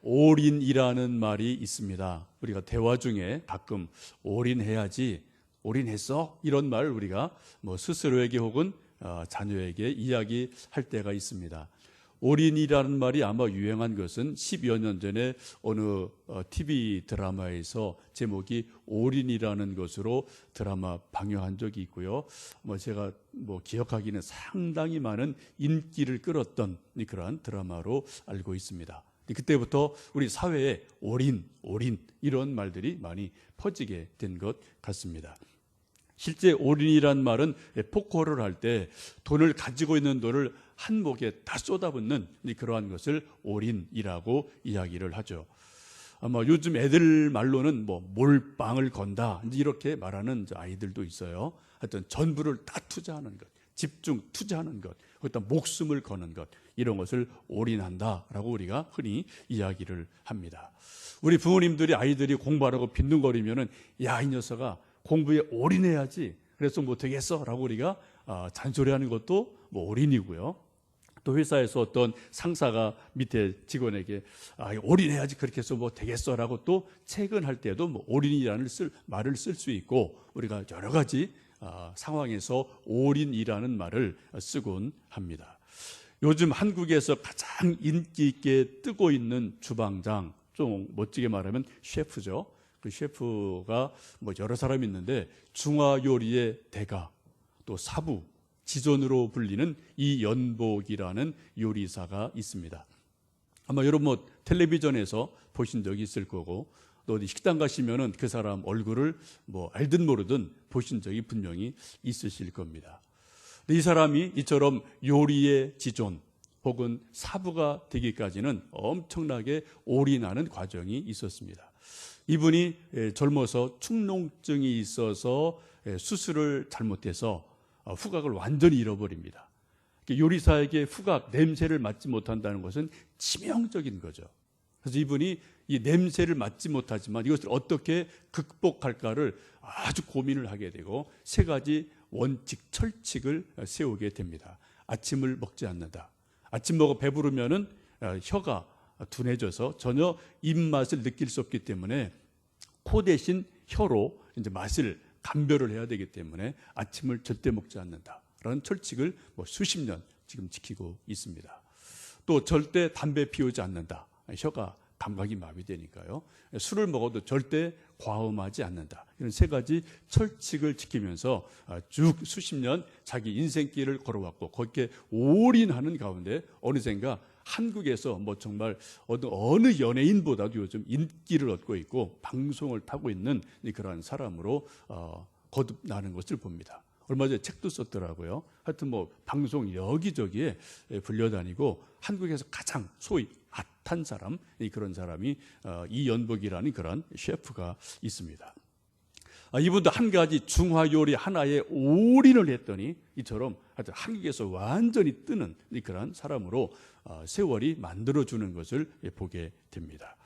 올인이라는 말이 있습니다. 우리가 대화 중에 가끔 올인해야지, 올인했어? 이런 말을 우리가 스스로에게 혹은 자녀에게 이야기할 때가 있습니다. 올인이라는 말이 아마 유행한 것은 10여 년 전에 어느 TV 드라마에서 제목이 올인이라는 것으로 드라마 방영한 적이 있고요. 제가 기억하기는 상당히 많은 인기를 끌었던 그러한 드라마로 알고 있습니다. 그때부터 우리 사회에 올인 이런 말들이 많이 퍼지게 된 것 같습니다. 실제 올인이란 말은 포커를 할 때 돈을 가지고 있는 돈을 한 목에 다 쏟아붓는 그러한 것을 올인이라고 이야기를 하죠. 아마 요즘 애들 말로는 몰빵을 건다 이렇게 말하는 아이들도 있어요. 하여튼 전부를 다 투자하는 것, 집중 투자하는 것, 거기다 목숨을 거는 것, 이런 것을 올인한다라고 우리가 흔히 이야기를 합니다. 우리 부모님들이 아이들이 공부하라고 빈둥거리면은 야, 이 녀석아 공부에 올인해야지, 그래서 되겠어 라고 우리가 잔소리하는 것도 올인이고요. 또 회사에서 어떤 상사가 밑에 직원에게 올인해야지, 그렇게 해서 되겠어 라고 또 채근할 때도 올인이라는 말을 쓸 수 있고, 우리가 여러 가지 상황에서 올인이라는 말을 쓰곤 합니다. 요즘 한국에서 가장 인기 있게 뜨고 있는 주방장, 좀 멋지게 말하면 셰프죠. 그 셰프가 여러 사람이 있는데 중화 요리의 대가, 또 사부, 지존으로 불리는 이연복이라는 요리사가 있습니다. 아마 여러분 텔레비전에서 보신 적이 있을 거고, 또 어디 식당 가시면은 그 사람 얼굴을 알든 모르든 보신 적이 분명히 있으실 겁니다. 이 사람이 이처럼 요리의 지존 혹은 사부가 되기까지는 엄청나게 올인하는 과정이 있었습니다. 이분이 젊어서 축농증이 있어서 수술을 잘못해서 후각을 완전히 잃어버립니다. 요리사에게 후각, 냄새를 맡지 못한다는 것은 치명적인 거죠. 그래서 이분이 이 냄새를 맡지 못하지만 이것을 어떻게 극복할까를 아주 고민을 하게 되고 세 가지 원칙, 철칙을 세우게 됩니다. 아침을 먹지 않는다. 아침 먹어 배부르면은 혀가 둔해져서 전혀 입맛을 느낄 수 없기 때문에 코 대신 혀로 이제 맛을 감별을 해야 되기 때문에 아침을 절대 먹지 않는다라는 철칙을 수십 년 지금 지키고 있습니다. 또 절대 담배 피우지 않는다. 혀가 감각이 마비되니까요. 술을 먹어도 절대 과음하지 않는다. 이런 세 가지 철칙을 지키면서 쭉 수십 년 자기 인생길을 걸어왔고, 거기에 올인하는 가운데 어느샌가 한국에서 정말 어느 연예인보다도 요즘 인기를 얻고 있고 방송을 타고 있는 그러한 사람으로 거듭나는 것을 봅니다. 얼마 전에 책도 썼더라고요. 하여튼 방송 여기저기에 불려다니고 한국에서 가장 소위 핫한 사람, 그런 사람이 이연복이라는 그런 셰프가 있습니다. 이분도 한 가지 중화 요리 하나에 올인을 했더니 이처럼 하여튼 한국에서 완전히 뜨는 그런 사람으로 세월이 만들어주는 것을 보게 됩니다.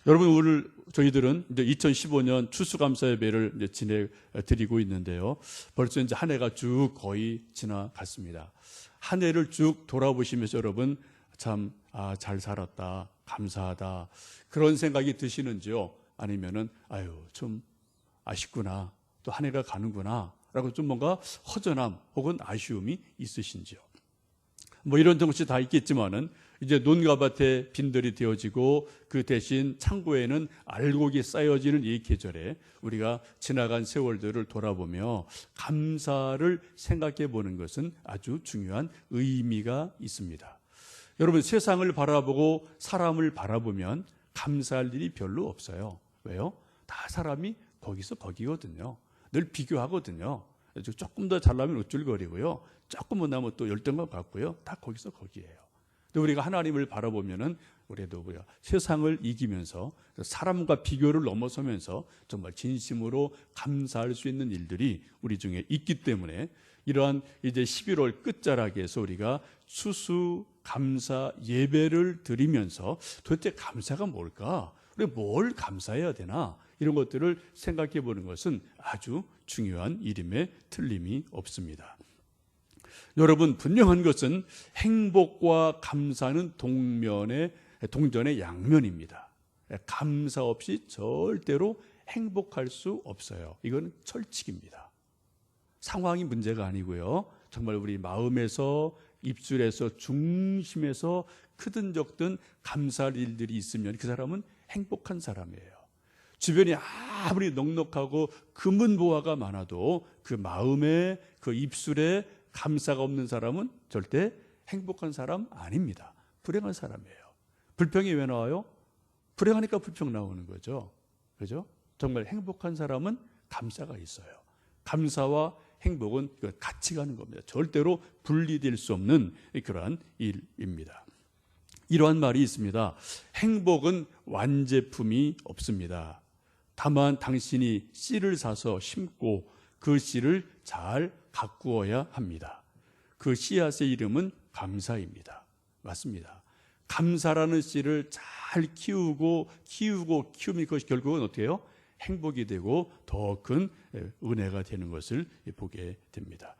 여러분, 오늘 저희들은 이제 2015년 추수감사예배를 이제 지내드리고 있는데요. 벌써 이제 한 해가 쭉 거의 지나갔습니다. 한 해를 쭉 돌아보시면서 여러분 참 잘 살았다, 감사하다, 그런 생각이 드시는지요? 아니면은 좀 아쉽구나, 또 한 해가 가는구나 라고 좀 뭔가 허전함 혹은 아쉬움이 있으신지요? 이런 것이 다 있겠지만은 이제 논과 밭에 빈들이 되어지고 그 대신 창고에는 알곡이 쌓여지는 이 계절에 우리가 지나간 세월들을 돌아보며 감사를 생각해 보는 것은 아주 중요한 의미가 있습니다. 여러분, 세상을 바라보고 사람을 바라보면 감사할 일이 별로 없어요. 왜요? 다 사람이 거기서 거기거든요. 늘 비교하거든요. 조금 더 잘나면 우쭐거리고요. 조금 못나면 또 열등감 갖고요. 다 거기서 거기예요. 근데 우리가 하나님을 바라보면은 우리도 세상을 이기면서 사람과 비교를 넘어서면서 정말 진심으로 감사할 수 있는 일들이 우리 중에 있기 때문에 이러한 이제 11월 끝자락에서 우리가 추수 감사 예배를 드리면서 도대체 감사가 뭘까? 우리 뭘 감사해야 되나? 이런 것들을 생각해 보는 것은 아주 중요한 일임에 틀림이 없습니다. 여러분, 분명한 것은 행복과 감사는 동면에 동전의 양면입니다. 감사 없이 절대로 행복할 수 없어요. 이건 철칙입니다. 상황이 문제가 아니고요. 정말 우리 마음에서, 입술에서, 중심에서 크든 적든 감사할 일들이 있으면 그 사람은 행복한 사람이에요. 주변이 아무리 넉넉하고 금은보화가 많아도 그 마음에, 그 입술에 감사가 없는 사람은 절대 행복한 사람 아닙니다. 불행한 사람이에요. 불평이 왜 나와요? 불행하니까 불평 나오는 거죠. 그죠? 정말 행복한 사람은 감사가 있어요. 감사와 행복은 같이 가는 겁니다. 절대로 분리될 수 없는 그러한 일입니다. 이러한 말이 있습니다. 행복은 완제품이 없습니다. 다만 당신이 씨를 사서 심고 그 씨를 잘 가꾸어야 합니다. 그 씨앗의 이름은 감사입니다. 맞습니다. 감사라는 씨를 잘 키우면 그것이 결국은 어떻게 해요? 행복이 되고 더 큰 은혜가 되는 것을 보게 됩니다.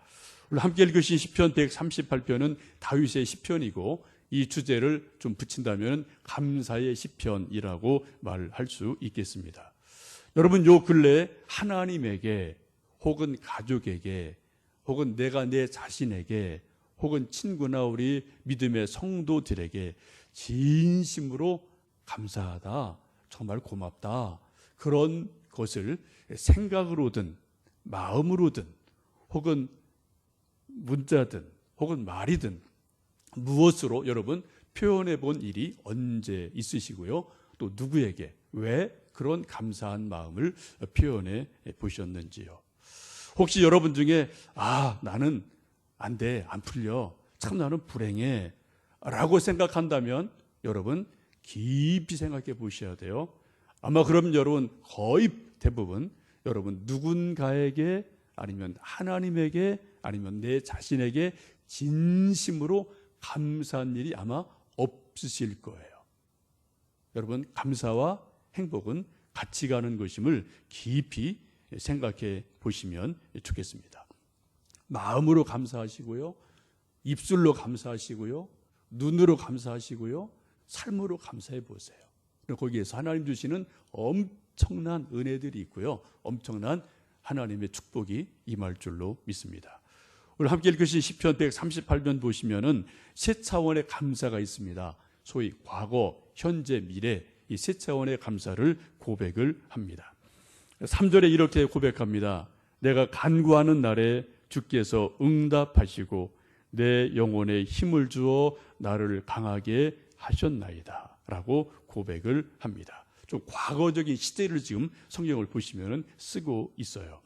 오늘 함께 읽으신 시편 138편은 다윗의 시편이고 이 주제를 좀 붙인다면 감사의 시편이라고 말할 수 있겠습니다. 여러분 요 근래 하나님에게 혹은 가족에게 혹은 내가 내 자신에게 혹은 친구나 우리 믿음의 성도들에게 진심으로 감사하다, 정말 고맙다, 그런 것을 생각으로든 마음으로든 혹은 문자든 혹은 말이든 무엇으로 여러분 표현해 본 일이 언제 있으시고요? 또 누구에게 왜 그런 감사한 마음을 표현해 보셨는지요? 혹시 여러분 중에 나는 안 돼, 안 풀려, 참 나는 불행해 라고 생각한다면 여러분 깊이 생각해 보셔야 돼요. 아마 그럼 여러분 거의 대부분 여러분 누군가에게 아니면 하나님에게 아니면 내 자신에게 진심으로 감사한 일이 아마 없으실 거예요. 여러분 감사와 행복은 같이 가는 것임을 깊이 생각해 보시면 좋겠습니다. 마음으로 감사하시고요, 입술로 감사하시고요, 눈으로 감사하시고요, 삶으로 감사해 보세요. 거기에서 하나님 주시는 엄청난 은혜들이 있고요, 엄청난 하나님의 축복이 임할 줄로 믿습니다. 오늘 함께 읽으신 시편 138편 보시면은 세 차원의 감사가 있습니다. 소위 과거, 현재, 미래 이 세 차원의 감사를 고백을 합니다. 3절에 이렇게 고백합니다. 내가 간구하는 날에 주께서 응답하시고 내 영혼에 힘을 주어 나를 강하게 하셨나이다 라고 고백을 합니다. 좀 과거적인 시대를 지금 성경을 보시면 쓰고 있어요.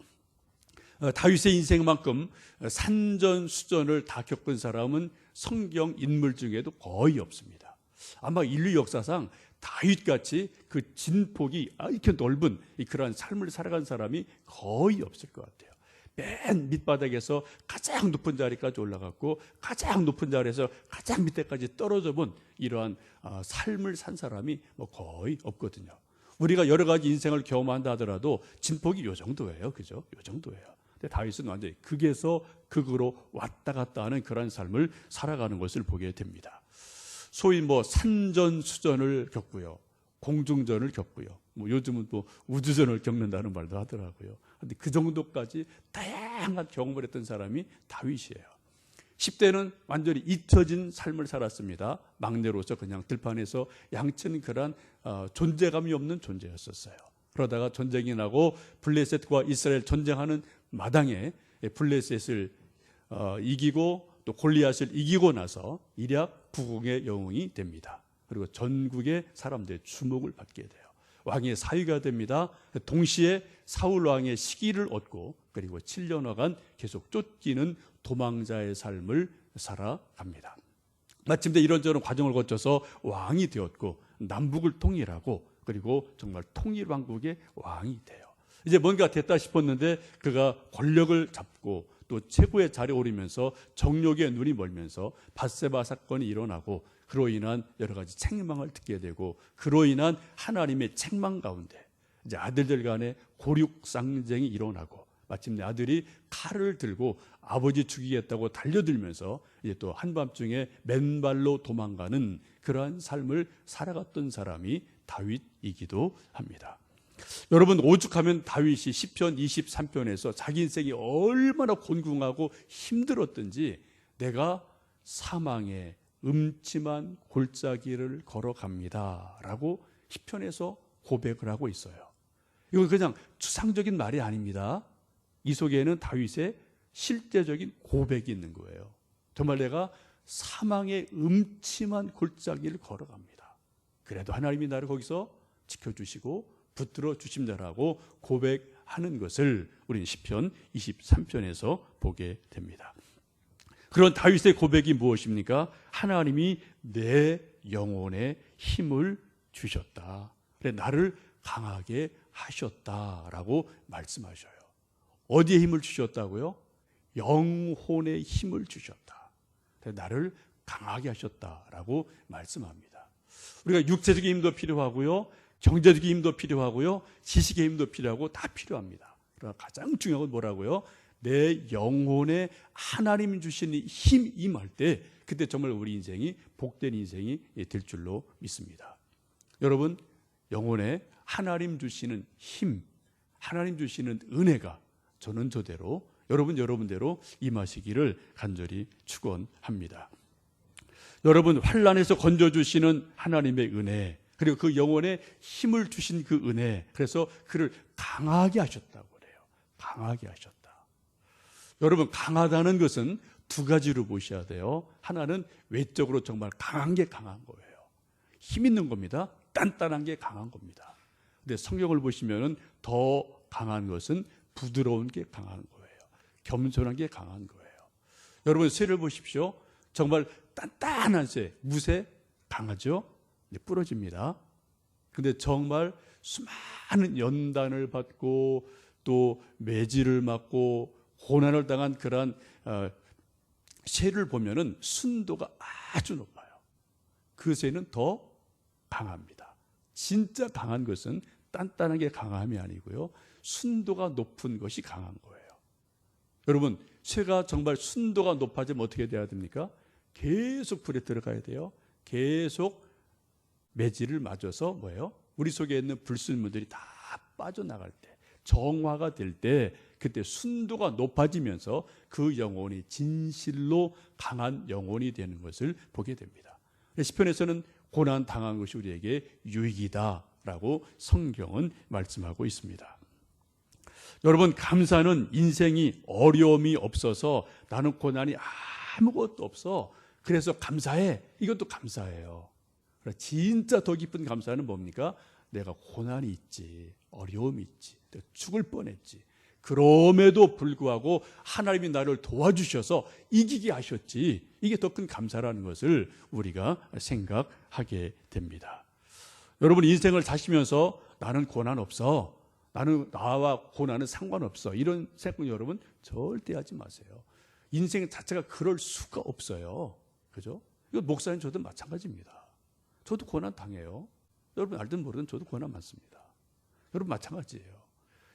다윗의 인생만큼 산전수전을 다 겪은 사람은 성경 인물 중에도 거의 없습니다. 아마 인류 역사상 다윗같이 그 진폭이 이렇게 넓은 그러한 삶을 살아간 사람이 거의 없을 것 같아요. 맨 밑바닥에서 가장 높은 자리까지 올라갔고 가장 높은 자리에서 가장 밑에까지 떨어져 본 이러한 삶을 산 사람이 거의 없거든요. 우리가 여러 가지 인생을 경험한다 하더라도 진폭이 요 정도예요. 그죠? 요 정도예요. 근데 다윗은 완전히 극에서 극으로 왔다 갔다 하는 그런 삶을 살아가는 것을 보게 됩니다. 소위 산전수전을 겪고요, 공중전을 겪고요, 요즘은 또 우주전을 겪는다는 말도 하더라고요. 근데 그 정도까지 다양한 경험을 했던 사람이 다윗이에요. 10대는 완전히 잊혀진 삶을 살았습니다. 막내로서 그냥 들판에서 양치는 그런 존재감이 없는 존재였었어요. 그러다가 전쟁이 나고 블레셋과 이스라엘 전쟁하는 마당에 블레셋을 이기고 또 골리앗을 이기고 나서 일약 부궁의 영웅이 됩니다. 그리고 전국의 사람들의 주목을 받게 돼요. 왕의 사위가 됩니다. 동시에 사울 왕의 시기를 얻고 그리고 7년여간 계속 쫓기는 도망자의 삶을 살아갑니다. 마침내 이런저런 과정을 거쳐서 왕이 되었고 남북을 통일하고 그리고 정말 통일왕국의 왕이 돼요. 이제 뭔가 됐다 싶었는데 그가 권력을 잡고 또 최고의 자리에 오르면서 정욕의 눈이 멀면서 밧세바 사건이 일어나고 그로 인한 여러 가지 책망을 듣게 되고 그로 인한 하나님의 책망 가운데 이제 아들들 간의 고륙상쟁이 일어나고 마침내 아들이 칼을 들고 아버지 죽이겠다고 달려들면서 이제 또 한밤중에 맨발로 도망가는 그러한 삶을 살아갔던 사람이 다윗이기도 합니다. 여러분, 오죽하면 다윗이 시편 23편에서 자기 인생이 얼마나 곤궁하고 힘들었던지 내가 사망의 음침한 골짜기를 걸어갑니다 라고 시편에서 고백을 하고 있어요. 이건 그냥 추상적인 말이 아닙니다. 이 속에는 다윗의 실제적인 고백이 있는 거예요. 정말 내가 사망의 음침한 골짜기를 걸어갑니다. 그래도 하나님이 나를 거기서 지켜주시고 붙들어 주신다라고 고백하는 것을 우리는 시편 23편에서 보게 됩니다. 그런 다윗의 고백이 무엇입니까? 하나님이 내 영혼에 힘을 주셨다. 그래, 나를 강하게 하셨다라고 말씀하셔요. 어디에 힘을 주셨다고요? 영혼에 힘을 주셨다. 나를 강하게 하셨다라고 말씀합니다. 우리가 육체적인 힘도 필요하고요, 경제적인 힘도 필요하고요, 지식의 힘도 필요하고 다 필요합니다. 그러나 가장 중요한 건 뭐라고요? 내 영혼에 하나님 주시는 힘 임할 때 그때 정말 우리 인생이 복된 인생이 될 줄로 믿습니다. 여러분, 영혼에 하나님 주시는 힘, 하나님 주시는 은혜가 저는 저대로, 여러분대로 임하시기를 간절히 축원합니다. 여러분, 환난에서 건져주시는 하나님의 은혜, 그리고 그 영혼에 힘을 주신 그 은혜, 그래서 그를 강하게 하셨다고 그래요. 강하게 하셨다. 여러분, 강하다는 것은 두 가지로 보셔야 돼요. 하나는 외적으로 정말 강한 게 강한 거예요. 힘 있는 겁니다. 단단한 게 강한 겁니다. 근데 성경을 보시면은 더 강한 것은 부드러운 게 강한 거예요. 겸손한 게 강한 거예요. 여러분, 쇠를 보십시오. 정말 단단한 쇠, 무쇠 강하죠? 부러집니다. 근데 정말 수많은 연단을 받고 또 매질을 맞고 고난을 당한 그러한 쇠를 보면은 순도가 아주 높아요. 그 쇠는 더 강합니다. 진짜 강한 것은 단단한 게 강함이 아니고요, 순도가 높은 것이 강한 거예요. 여러분, 쇠가 정말 순도가 높아지면 어떻게 돼야 됩니까? 계속 불에 들어가야 돼요. 계속 매질을 맞아서 뭐예요? 우리 속에 있는 불순물들이 다 빠져나갈 때, 정화가 될 때, 그때 순도가 높아지면서 그 영혼이 진실로 강한 영혼이 되는 것을 보게 됩니다. 시편에서는 고난 당한 것이 우리에게 유익이다라고 성경은 말씀하고 있습니다. 여러분, 감사는 인생이 어려움이 없어서 나는 고난이 아무것도 없어, 그래서 감사해, 이것도 감사해요. 진짜 더 깊은 감사는 뭡니까? 내가 고난이 있지, 어려움이 있지, 내가 죽을 뻔했지, 그럼에도 불구하고 하나님이 나를 도와주셔서 이기게 하셨지, 이게 더 큰 감사라는 것을 우리가 생각하게 됩니다. 여러분, 인생을 사시면서 나는 고난 없어, 나는 나와 고난은 상관없어, 이런 생각 여러분 절대 하지 마세요. 인생 자체가 그럴 수가 없어요. 그죠? 이거 목사님 저도 마찬가지입니다. 저도 고난 당해요. 여러분 알든 모르든 저도 고난 많습니다. 여러분 마찬가지예요.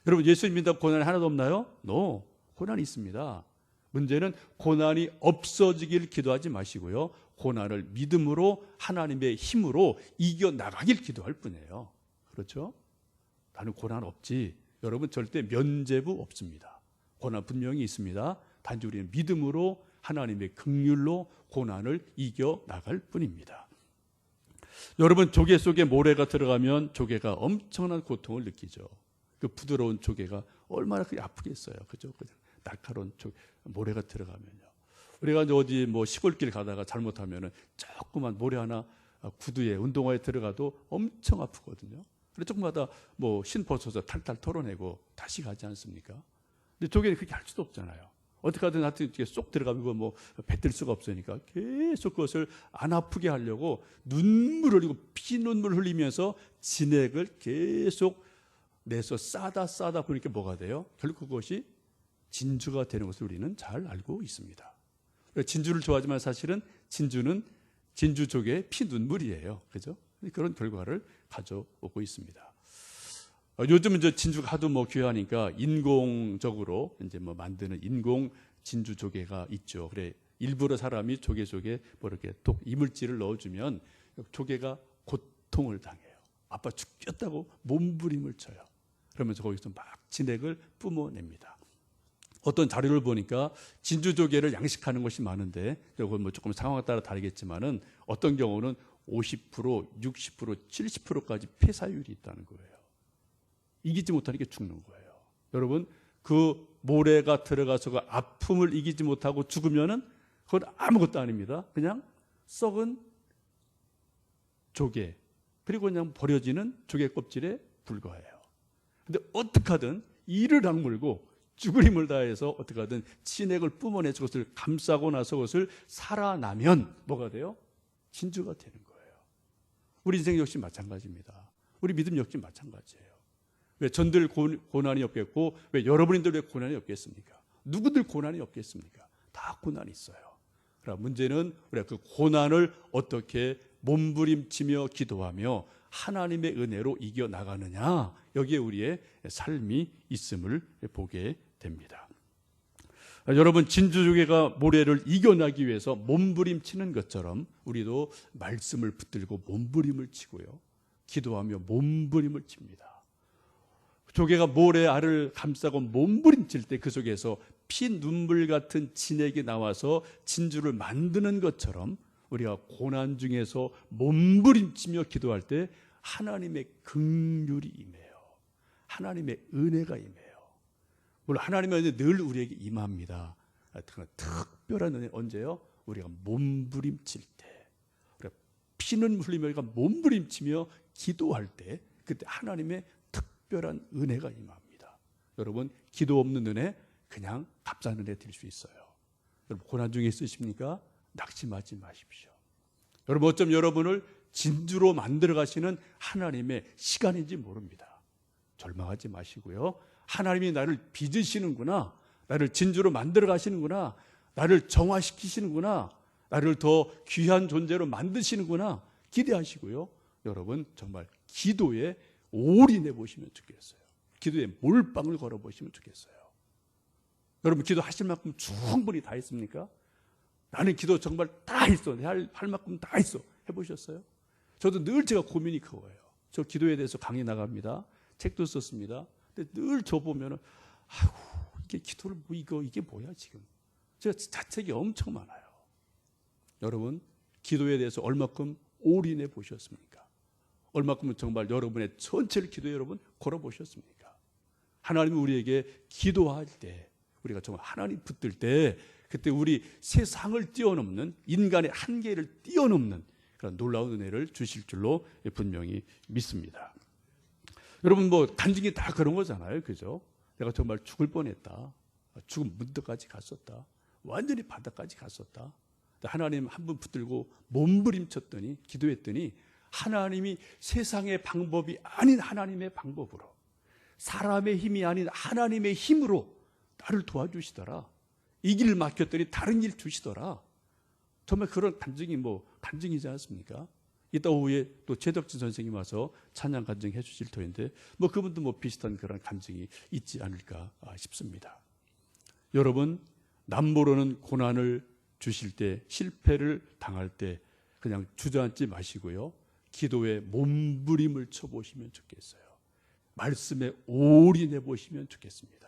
여러분 예수님 믿는다고 고난이 하나도 없나요? No. 고난이 있습니다. 문제는 고난이 없어지길 기도하지 마시고요, 고난을 믿음으로 하나님의 힘으로 이겨나가길 기도할 뿐이에요. 그렇죠? 나는 고난 없지. 여러분 절대 면죄부 없습니다. 고난 분명히 있습니다. 단지 우리는 믿음으로 하나님의 긍휼로 고난을 이겨나갈 뿐입니다. 여러분, 조개 속에 모래가 들어가면 조개가 엄청난 고통을 느끼죠. 그 부드러운 조개가 얼마나 그게 아프겠어요. 그죠? 날카로운 모래가 들어가면요. 우리가 어디 뭐 시골길 가다가 잘못하면은 조그만 모래 하나 구두에 운동화에 들어가도 엄청 아프거든요. 그래서 조금마다 뭐 신 벗어서 탈탈 털어내고 다시 가지 않습니까? 근데 조개는 그렇게 할 수도 없잖아요. 어떻게 하든 하여튼 이렇게 쏙 들어가면 뭐 뱉을 수가 없으니까 계속 그것을 안 아프게 하려고 눈물 흘리고 피눈물 흘리면서 진액을 계속 내서 싸다 보니까 뭐가 돼요? 결국 그것이 진주가 되는 것을 우리는 잘 알고 있습니다. 진주를 좋아하지만 사실은 진주는 진주족의 피눈물이에요. 그죠? 그런 결과를 가져오고 있습니다. 요즘은 저 진주가 하도 뭐 귀하니까 인공적으로 이제 뭐 만드는 인공 진주 조개가 있죠. 그래 일부러 사람이 조개 속에 뭐 이렇게 독 이물질을 넣어주면 조개가 고통을 당해요. 아빠 죽겠다고 몸부림을 쳐요. 그러면서 거기서 막 진액을 뿜어냅니다. 어떤 자료를 보니까 진주 조개를 양식하는 것이 많은데, 이건 뭐 조금 상황에 따라 다르겠지만은 어떤 경우는 50%, 60%, 70%까지 폐사율이 있다는 거예요. 이기지 못하니까 죽는 거예요. 여러분, 그 모래가 들어가서 그 아픔을 이기지 못하고 죽으면은 그건 아무것도 아닙니다. 그냥 썩은 조개, 그리고 그냥 버려지는 조개 껍질에 불과해요. 근데 어떻게 하든 이를 악물고 죽으림을 다해서 어떻게 하든 진액을 뿜어내서 그것을 감싸고 나서 그것을 살아나면 뭐가 돼요? 진주가 되는 거예요. 우리 인생 역시 마찬가지입니다. 우리 믿음 역시 마찬가지예요. 왜 전들 고난이 없겠고 왜 여러분들 왜 고난이 없겠습니까? 누구들 고난이 없겠습니까? 다 고난이 있어요. 그러나 문제는 우리가 그 고난을 어떻게 몸부림치며 기도하며 하나님의 은혜로 이겨나가느냐, 여기에 우리의 삶이 있음을 보게 됩니다. 여러분, 진주조개가 모래를 이겨나기 위해서 몸부림치는 것처럼 우리도 말씀을 붙들고 몸부림을 치고요, 기도하며 몸부림을 칩니다. 조개가 모래 알을 감싸고 몸부림칠 때 그 속에서 피 눈물 같은 진액이 나와서 진주를 만드는 것처럼 우리가 고난 중에서 몸부림치며 기도할 때 하나님의 긍휼이 임해요. 하나님의 은혜가 임해요. 물론 하나님의 은혜 늘 우리에게 임합니다. 특별한 은혜 언제요? 우리가 몸부림칠 때, 우리가 피는 흘리며 우리가 몸부림치며 기도할 때, 그때 하나님의 특별한 은혜가 임합니다. 여러분, 기도 없는 은혜 그냥 값싼 은혜 드릴 수 있어요. 여러분, 고난 중에 있으십니까? 낙심하지 마십시오. 여러분, 어쩜 여러분을 진주로 만들어 가시는 하나님의 시간인지 모릅니다. 절망하지 마시고요, 하나님이 나를 빚으시는구나, 나를 진주로 만들어 가시는구나, 나를 정화시키시는구나, 나를 더 귀한 존재로 만드시는구나 기대하시고요, 여러분 정말 기도에 올인해 보시면 좋겠어요. 기도에 몰빵을 걸어 보시면 좋겠어요. 여러분, 기도하실 만큼 충분히 다 했습니까? 나는 기도 정말 다 했어, 할 만큼 다 했어, 해보셨어요? 저도 늘 제가 고민이 그거예요. 저 기도에 대해서 강의 나갑니다. 책도 썼습니다. 근데 늘 저 보면은 아이고, 이게 기도를 뭐 이게 뭐야 지금? 제가 자책이 엄청 많아요. 여러분, 기도에 대해서 얼마큼 올인해 보셨습니까? 얼마큼 정말 여러분의 전체를 기도에 여러분 걸어보셨습니까? 하나님이 우리에게 기도할 때, 우리가 정말 하나님 붙들 때, 그때 우리 세상을 뛰어넘는, 인간의 한계를 뛰어넘는 그런 놀라운 은혜를 주실 줄로 분명히 믿습니다. 여러분, 뭐 간증이 다 그런 거잖아요, 그죠? 내가 정말 죽을 뻔했다, 죽음 문득까지 갔었다, 완전히 바닥까지 갔었다. 하나님 한 분 붙들고 몸부림쳤더니, 기도했더니 하나님이 세상의 방법이 아닌 하나님의 방법으로, 사람의 힘이 아닌 하나님의 힘으로 나를 도와주시더라. 이 길을 막혔더니 다른 길 주시더라. 정말 그런 간증이 간증이지 않습니까? 이따 오후에 또 최덕진 선생님 와서 찬양 간증해 주실 터인데, 그분도 비슷한 그런 간증이 있지 않을까 싶습니다. 여러분, 남모르는 고난을 주실 때, 실패를 당할 때 그냥 주저앉지 마시고요, 기도에 몸부림을 쳐보시면 좋겠어요. 말씀에 올인해 보시면 좋겠습니다.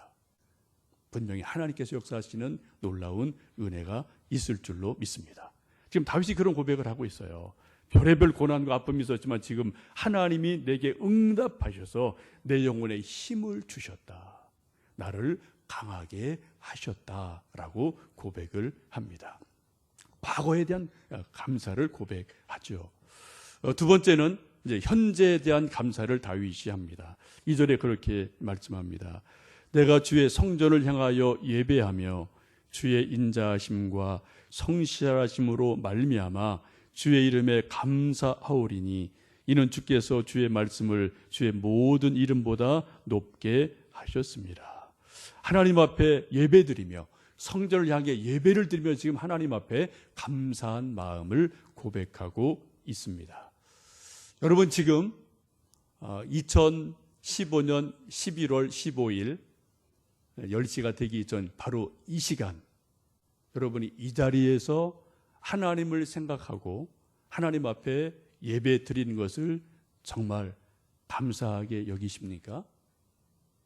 분명히 하나님께서 역사하시는 놀라운 은혜가 있을 줄로 믿습니다. 지금 다윗이 그런 고백을 하고 있어요. 별의별 고난과 아픔이 있었지만 지금 하나님이 내게 응답하셔서 내 영혼에 힘을 주셨다, 나를 강하게 하셨다라고 고백을 합니다. 과거에 대한 감사를 고백하죠. 두 번째는 이제 현재에 대한 감사를 다윗이 합니다. 2절에 그렇게 말씀합니다. 내가 주의 성전을 향하여 예배하며 주의 인자하심과 성실하심으로 말미암아 주의 이름에 감사하오리니 이는 주께서 주의 말씀을 주의 모든 이름보다 높게 하셨습니다. 하나님 앞에 예배드리며 성전을 향해 예배를 드리며 지금 하나님 앞에 감사한 마음을 고백하고 있습니다. 여러분, 지금 15년 11월 15일 10시가 되기 전 바로 이 시간, 여러분이 이 자리에서 하나님을 생각하고 하나님 앞에 예배 드리는 것을 정말 감사하게 여기십니까?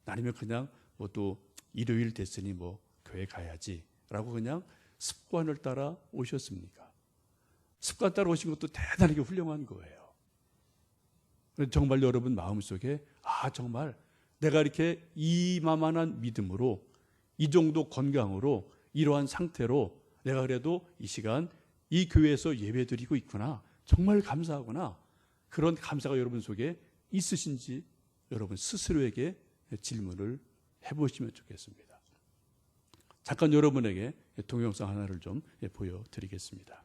아니면 그냥 뭐 또 일요일 됐으니 뭐 교회 가야지 라고 그냥 습관을 따라 오셨습니까? 습관 따라 오신 것도 대단하게 훌륭한 거예요. 정말 여러분 마음속에 정말 내가 이렇게 이만한 믿음으로 이 정도 건강으로 이러한 상태로 내가 그래도 이 시간 이 교회에서 예배드리고 있구나, 정말 감사하구나, 그런 감사가 여러분 속에 있으신지 여러분 스스로에게 질문을 해보시면 좋겠습니다. 잠깐 여러분에게 동영상 하나를 좀 보여드리겠습니다.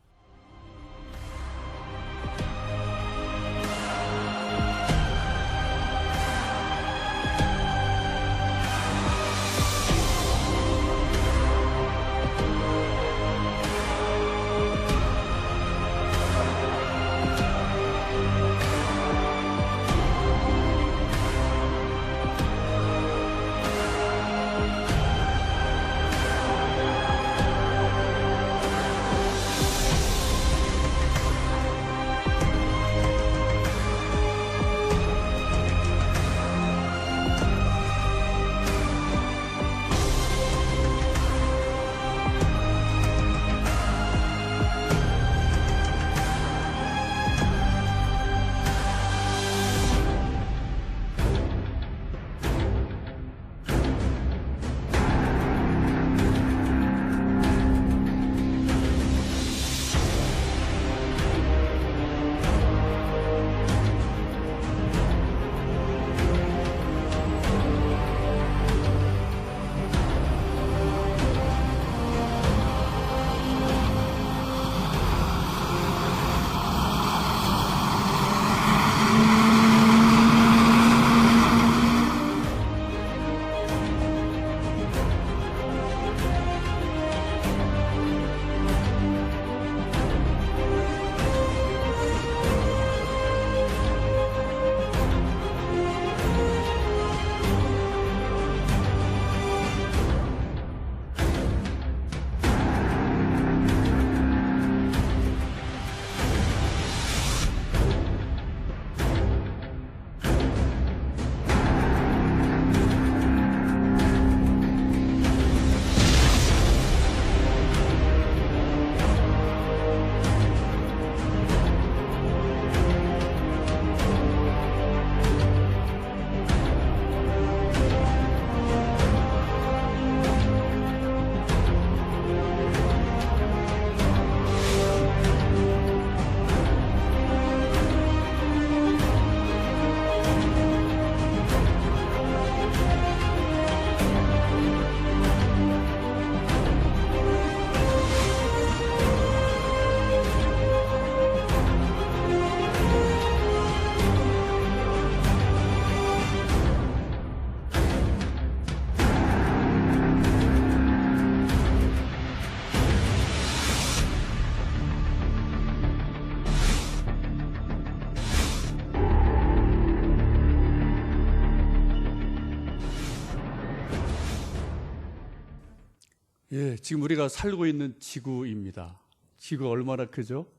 지금 우리가 살고 있는 지구입니다. 지구가 얼마나 크죠?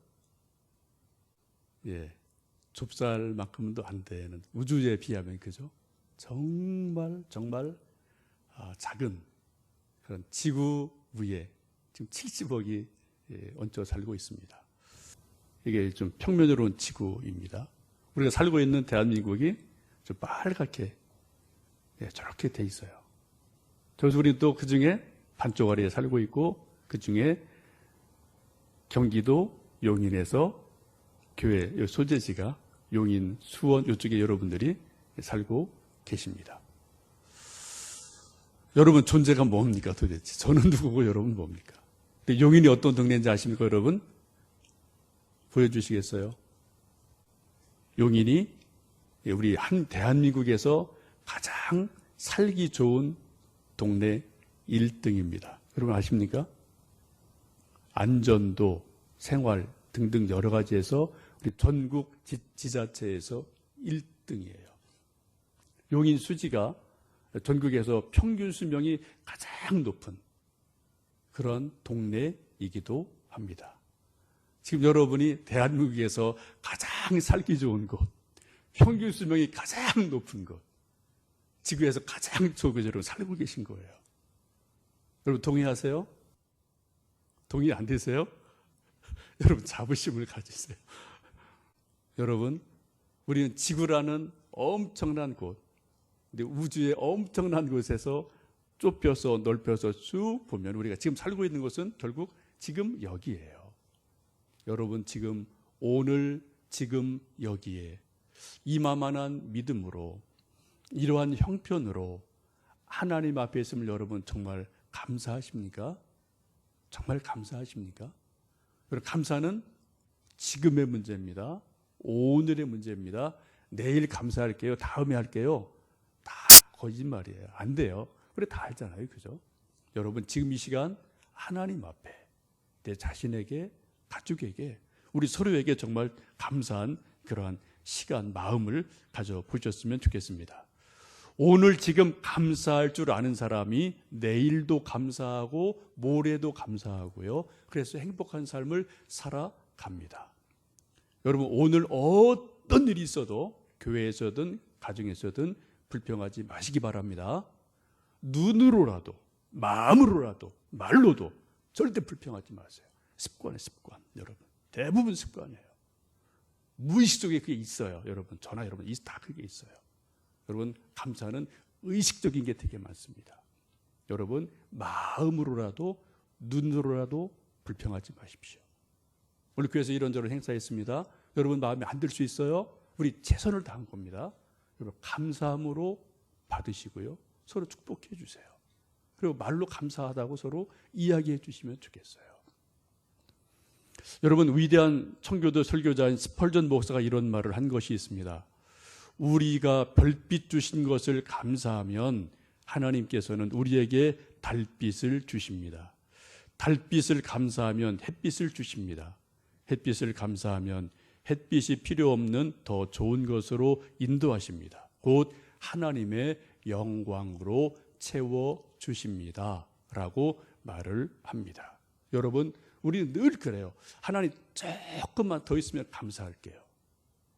좁쌀만큼도 안 되는 우주에 비하면 그죠? 정말 작은 그런 지구 위에 지금 70억이 얹혀 살고 있습니다. 이게 좀 평면으로는 지구입니다. 우리가 살고 있는 대한민국이 좀 빨갛게 저렇게 돼 있어요. 그래서 우리는 또 그 중에 반쪽아리에 살고 있고, 그 중에 경기도 용인에서 교회 소재지가 용인, 수원 이쪽에 여러분들이 살고 계십니다. 여러분 존재가 뭡니까 도대체? 저는 누구고 여러분 뭡니까? 근데 용인이 어떤 동네인지 아십니까 여러분? 보여주시겠어요? 용인이 우리 대한민국에서 가장 살기 좋은 동네 1등입니다. 여러분 아십니까? 안전도, 생활 등등 여러 가지에서 우리 전국 지자체에서 1등이에요. 용인 수지가 전국에서 평균 수명이 가장 높은 그런 동네이기도 합니다. 지금 여러분이 대한민국에서 가장 살기 좋은 곳, 평균 수명이 가장 높은 곳, 지구에서 가장 좋은 곳으로 살고 계신 거예요. 여러분 동의하세요? 동의 안 되세요? 여러분 자부심을 가지세요. 여러분, 우리는 지구라는 엄청난 곳, 우주의 엄청난 곳에서 좁혀서 넓혀서 쭉 보면 우리가 지금 살고 있는 곳은 결국 지금 여기예요. 여러분 지금 오늘 지금 여기에 이만한 믿음으로 이러한 형편으로 하나님 앞에 있음을 여러분 정말 감사하십니까? 정말 감사하십니까? 그리고 감사는 지금의 문제입니다. 오늘의 문제입니다. 내일 감사할게요. 다음에 할게요. 다 거짓말이에요. 안 돼요. 그래 다 알잖아요. 그죠? 여러분 지금 이 시간 하나님 앞에 내 자신에게 가족에게 우리 서로에게 정말 감사한 그러한 시간 마음을 가져보셨으면 좋겠습니다. 오늘 지금 감사할 줄 아는 사람이 내일도 감사하고 모레도 감사하고요. 그래서 행복한 삶을 살아갑니다. 여러분 오늘 어떤 일이 있어도 교회에서든 가정에서든 불평하지 마시기 바랍니다. 눈으로라도 마음으로라도 말로도 절대 불평하지 마세요. 습관이에요. 습관. 여러분 대부분 습관이에요. 무의식 속에 그게 있어요. 여러분 저나 여러분 다 그게 있어요. 여러분 감사는 의식적인 게 되게 많습니다. 여러분 마음으로라도 눈으로라도 불평하지 마십시오. 오늘 교회에서 이런저런 행사했습니다. 여러분 마음에 안 들 수 있어요? 우리 최선을 다한 겁니다. 여러분 감사함으로 받으시고요. 서로 축복해 주세요. 그리고 말로 감사하다고 서로 이야기해 주시면 좋겠어요. 여러분 위대한 청교도 설교자인 스펄전 목사가 이런 말을 한 것이 있습니다. 우리가 별빛 주신 것을 감사하면 하나님께서는 우리에게 달빛을 주십니다. 달빛을 감사하면 햇빛을 주십니다. 햇빛을 감사하면 햇빛이 필요 없는 더 좋은 것으로 인도하십니다. 곧 하나님의 영광으로 채워주십니다. 라고 말을 합니다. 여러분 우리는 늘 그래요. 하나님 조금만 더 있으면 감사할게요.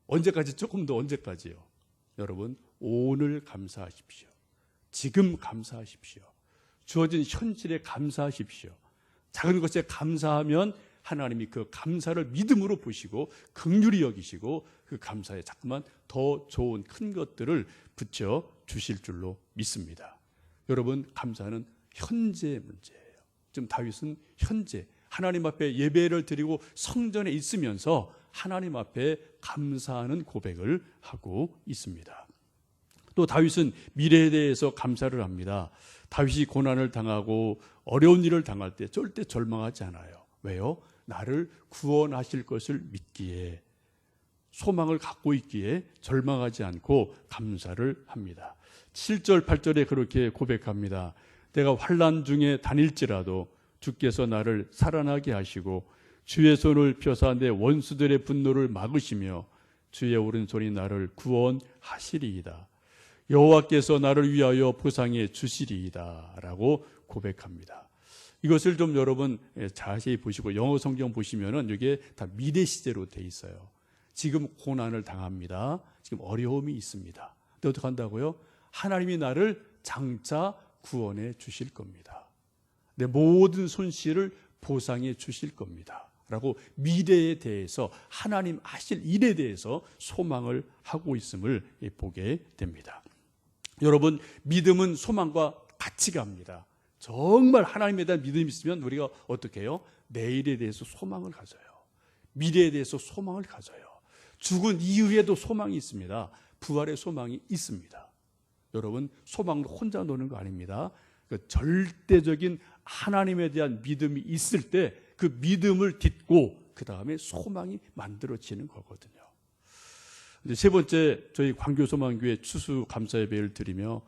언제까지 조금 더 언제까지요? 여러분 오늘 감사하십시오. 지금 감사하십시오. 주어진 현실에 감사하십시오. 작은 것에 감사하면 하나님이 그 감사를 믿음으로 보시고 긍휼히 여기시고 그 감사에 자꾸만 더 좋은 큰 것들을 붙여 주실 줄로 믿습니다. 여러분 감사는 현재의 문제예요. 지금 다윗은 현재 하나님 앞에 예배를 드리고 성전에 있으면서 하나님 앞에 감사하는 고백을 하고 있습니다. 또 다윗은 미래에 대해서 감사를 합니다. 다윗이 고난을 당하고 어려운 일을 당할 때 절대 절망하지 않아요. 왜요? 나를 구원하실 것을 믿기에 소망을 갖고 있기에 절망하지 않고 감사를 합니다. 7절 8절에 그렇게 고백합니다. 내가 환난 중에 다닐지라도 주께서 나를 살아나게 하시고 주의 손을 펴사 내 원수들의 분노를 막으시며 주의 오른손이 나를 구원하시리이다. 여호와께서 나를 위하여 보상해 주시리이다 라고 고백합니다. 이것을 좀 여러분 자세히 보시고 영어 성경 보시면은 이게 다 미래 시제로 돼 있어요. 지금 고난을 당합니다. 지금 어려움이 있습니다. 근데 어떻게 한다고요? 하나님이 나를 장차 구원해 주실 겁니다. 내 모든 손실을 보상해 주실 겁니다. 라고 미래에 대해서 하나님 하실 일에 대해서 소망을 하고 있음을 보게 됩니다. 여러분 믿음은 소망과 같이 갑니다. 정말 하나님에 대한 믿음이 있으면 우리가 어떻게 해요? 내일에 대해서 소망을 가져요. 미래에 대해서 소망을 가져요. 죽은 이후에도 소망이 있습니다. 부활의 소망이 있습니다. 여러분 소망으로 혼자 노는 거 아닙니다. 그 절대적인 하나님에 대한 믿음이 있을 때 그 믿음을 딛고 그 다음에 소망이 만들어지는 거거든요. 이제 세 번째 저희 광교소망교회 추수 감사 예배를 드리며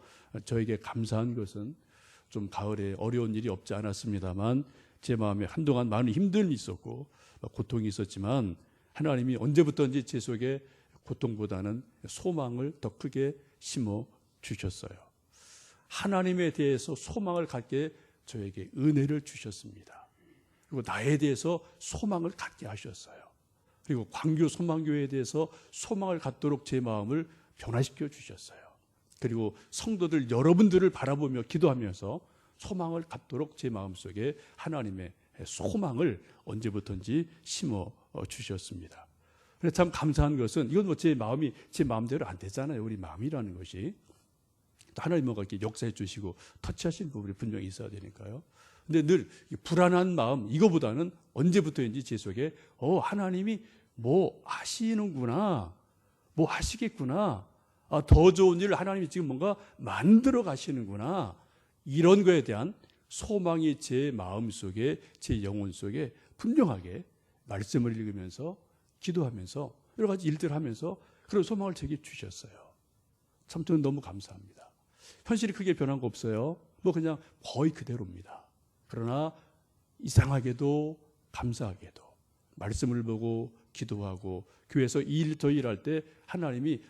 저에게 감사한 것은 좀 가을에 어려운 일이 없지 않았습니다만 제 마음에 한동안 많은 힘듦이 있었고 고통이 있었지만 하나님이 언제부터인지 제 속에 고통보다는 소망을 더 크게 심어 주셨어요. 하나님에 대해서 소망을 갖게 저에게 은혜를 주셨습니다. 그리고 나에 대해서 소망을 갖게 하셨어요. 그리고 광교 소망교회에 대해서 소망을 갖도록 제 마음을 변화시켜 주셨어요. 그리고 성도들 여러분들을 바라보며 기도하면서 소망을 갖도록 제 마음속에 하나님의 소망을 언제부터인지 심어 주셨습니다. 그래서 참 감사한 것은 이건 뭐 제 마음이 제 마음대로 안 되잖아요. 우리 마음이라는 것이. 또 하나님 뭔가 이렇게 역사해 주시고 터치하신 부분이 분명히 있어야 되니까요. 근데 늘 불안한 마음 이거보다는 언제부터인지 제 속에 하나님이 뭐 하시는구나. 뭐 하시겠구나. 더 좋은 일을 하나님이 지금 뭔가 만들어 가시는구나. 이런 거에 대한 소망이 제 마음속에 제 영혼 속에 분명하게 말씀을 읽으면서 기도하면서 여러 가지 일들을 하면서 그런 소망을 제게 주셨어요. 참 저는 너무 감사합니다. 현실이 크게 변한 거 없어요. 뭐 그냥 거의 그대로입니다. 그러나 이상하게도 감사하게도 말씀을 보고 기도하고 교회에서 일 저 일할 때 하나님이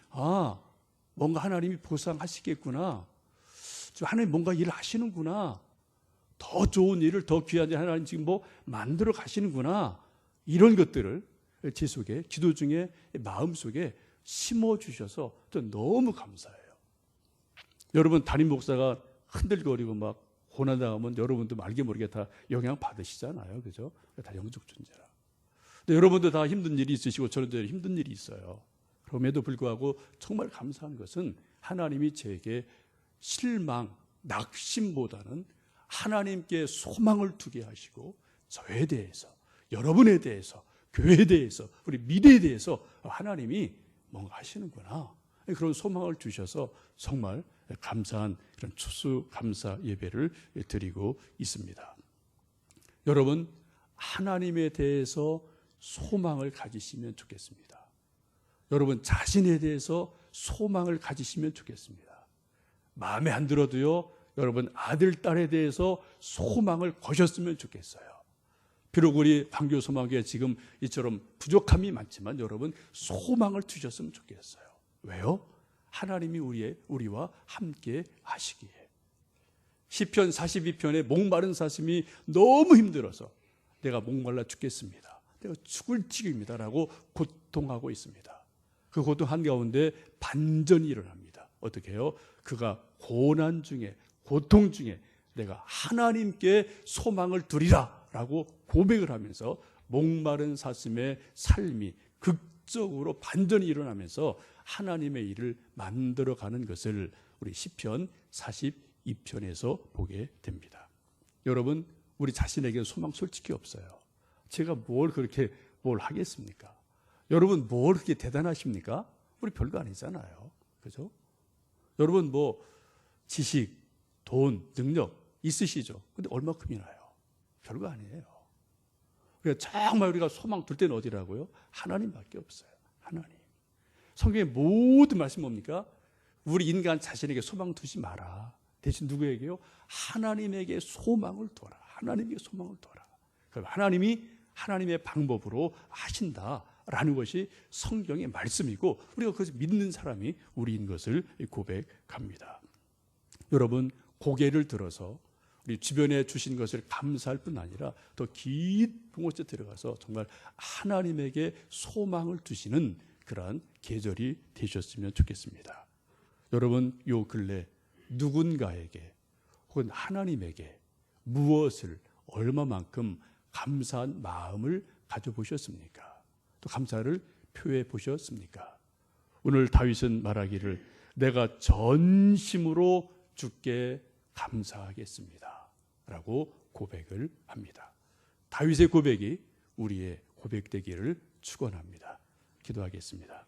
뭔가 하나님이 보상하시겠구나. 하나님 뭔가 일을 하시는구나. 더 좋은 일을 더 귀한 일 하나님 지금 뭐 만들어 가시는구나. 이런 것들을 제 속에 기도 중에 마음속에 심어주셔서 저 너무 감사해요. 여러분 담임 목사가 흔들거리고 막 고난당하면 여러분도 알게 모르게 다 영향 받으시잖아요. 그죠? 다 영적 존재라. 근데 여러분도 다 힘든 일이 있으시고 저런 힘든 일이 있어요. 그럼에도 불구하고 정말 감사한 것은 하나님이 제게 실망, 낙심보다는 하나님께 소망을 두게 하시고 저에 대해서, 여러분에 대해서, 교회에 대해서, 우리 미래에 대해서 하나님이 뭔가 하시는구나. 그런 소망을 주셔서 정말 감사한 그런 추수감사 예배를 드리고 있습니다. 여러분, 하나님에 대해서 소망을 가지시면 좋겠습니다. 여러분 자신에 대해서 소망을 가지시면 좋겠습니다. 마음에 안 들어도요, 여러분 아들, 딸에 대해서 소망을 거셨으면 좋겠어요. 비록 우리 광교 소망교회 지금 이처럼 부족함이 많지만 여러분 소망을 주셨으면 좋겠어요. 왜요? 하나님이 우리와 함께 하시기에. 시편 42편에 목마른 사슴이 너무 힘들어서 내가 목말라 죽겠습니다. 내가 죽을 지경입니다. 라고 고통하고 있습니다. 그 고통 한가운데 반전이 일어납니다. 어떻게 해요? 그가 고난 중에 고통 중에 내가 하나님께 소망을 두리라 라고 고백을 하면서 목마른 사슴의 삶이 극적으로 반전이 일어나면서 하나님의 일을 만들어가는 것을 우리 시편 42편에서 보게 됩니다. 여러분, 우리 자신에게는 소망 솔직히 없어요. 제가 뭘 하겠습니까? 여러분 뭘 그렇게 대단하십니까? 우리 별거 아니잖아요. 그죠? 여러분 뭐 지식, 돈, 능력 있으시죠? 근데 얼마큼이나요? 별거 아니에요. 그러니까 정말 우리가 소망 둘 때는 어디라고요? 하나님밖에 없어요. 하나님. 성경의 모든 말씀 뭡니까? 우리 인간 자신에게 소망 두지 마라. 대신 누구에게요? 하나님에게 소망을 둬라. 하나님에게 소망을 둬라. 그럼 하나님이 하나님의 방법으로 하신다라는 것이 성경의 말씀이고 우리가 그것을 믿는 사람이 우리인 것을 고백합니다. 여러분 고개를 들어서 우리 주변에 주신 것을 감사할 뿐 아니라 더 깊은 곳에 들어가서 정말 하나님에게 소망을 두시는 그러한 계절이 되셨으면 좋겠습니다. 여러분 요 근래 누군가에게 혹은 하나님에게 무엇을 얼마만큼 감사한 마음을 가져보셨습니까? 또 감사를 표해 보셨습니까? 오늘 다윗은 말하기를 내가 전심으로 주께 감사하겠습니다 라고 고백을 합니다. 다윗의 고백이 우리의 고백되기를 축원합니다. 기도하겠습니다.